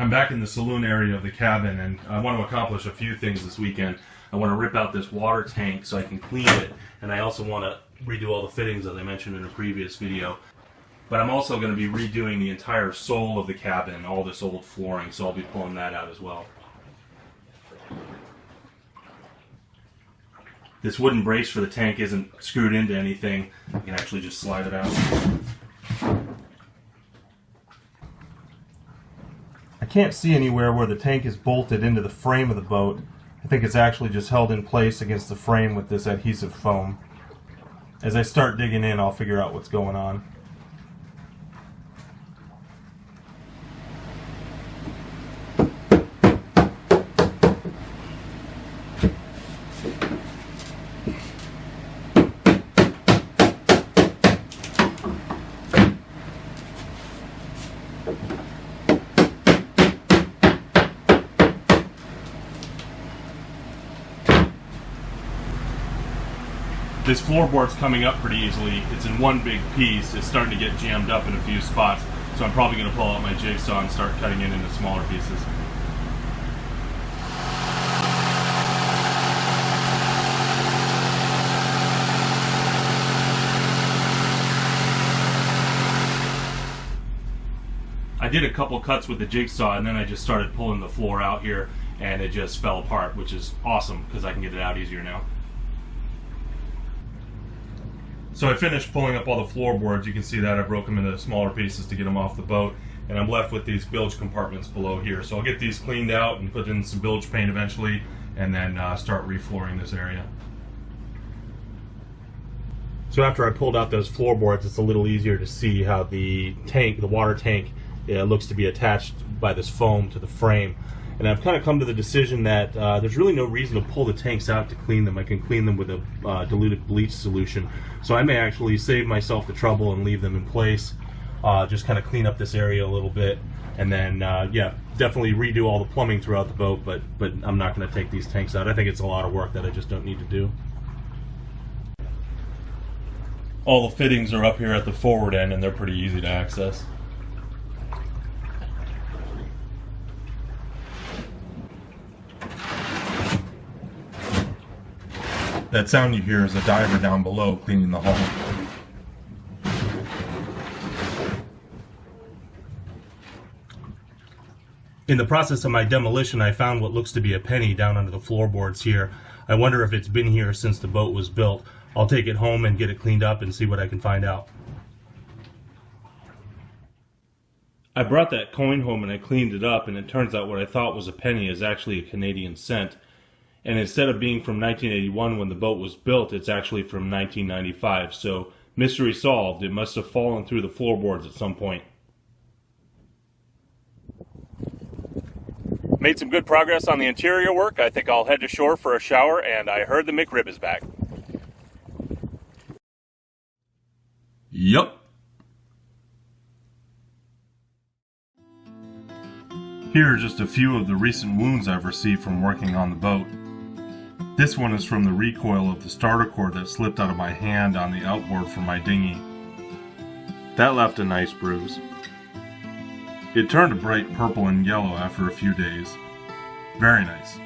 I'm back in the saloon area of the cabin, and I want to accomplish a few things this weekend. I want to rip out this water tank so I can clean it, and I also want to redo all the fittings as I mentioned in a previous video. But I'm also going to be redoing the entire sole of the cabin, all this old flooring, so I'll be pulling that out as well. This wooden brace for the tank isn't screwed into anything. You can actually just slide it out. I can't see anywhere where the tank is bolted into the frame of the boat. I think it's actually just held in place against the frame with this adhesive foam. As I start digging in, I'll figure out what's going on. This floorboard's coming up pretty easily. It's in one big piece. It's starting to get jammed up in a few spots, so I'm probably going to pull out my jigsaw and start cutting it into smaller pieces. I did a couple cuts with the jigsaw, and then I just started pulling the floor out here, and it just fell apart, which is awesome because I can get it out easier now. So I finished pulling up all the floorboards. You can see that I broke them into smaller pieces to get them off the boat, and I'm left with these bilge compartments below here. So I'll get these cleaned out and put in some bilge paint eventually, and then start reflooring this area. So after I pulled out those floorboards, it's a little easier to see how the tank, the water tank, looks to be attached by this foam to the frame. And I've kind of come to the decision that there's really no reason to pull the tanks out to clean them. I can clean them with a diluted bleach solution. So I may actually save myself the trouble and leave them in place. Just kind of clean up this area a little bit. And then, yeah, definitely redo all the plumbing throughout the boat, but I'm not going to take these tanks out. I think it's a lot of work that I just don't need to do. All the fittings are up here at the forward end, and they're pretty easy to access. That sound you hear is a diver down below cleaning the hull. In the process of my demolition, I found what looks to be a penny down under the floorboards here. I wonder if it's been here since the boat was built. I'll take it home and get it cleaned up and see what I can find out. I brought that coin home and I cleaned it up, and it turns out what I thought was a penny is actually a Canadian cent. And instead of being from 1981 when the boat was built, it's actually from 1995. So, mystery solved. It must have fallen through the floorboards at some point. Made some good progress on the interior work. I think I'll head to shore for a shower, and I heard the McRib is back. Yup. Here are just a few of the recent wounds I've received from working on the boat. This one is from the recoil of the starter cord that slipped out of my hand on the outboard for my dinghy. That left a nice bruise. It turned a bright purple and yellow after a few days. Very nice.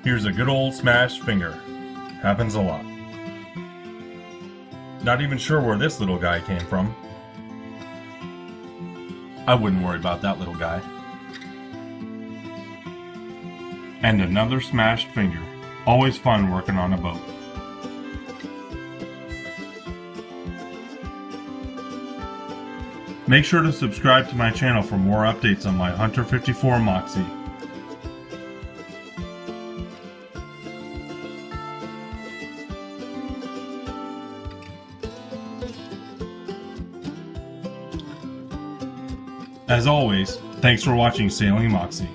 Here's a good old smashed finger. Happens a lot. Not even sure where this little guy came from. I wouldn't worry about that little guy. And another smashed finger. Always fun working on a boat. Make sure to subscribe to my channel for more updates on my Hunter 54 Moxie. As always, thanks for watching Sailing Moxie.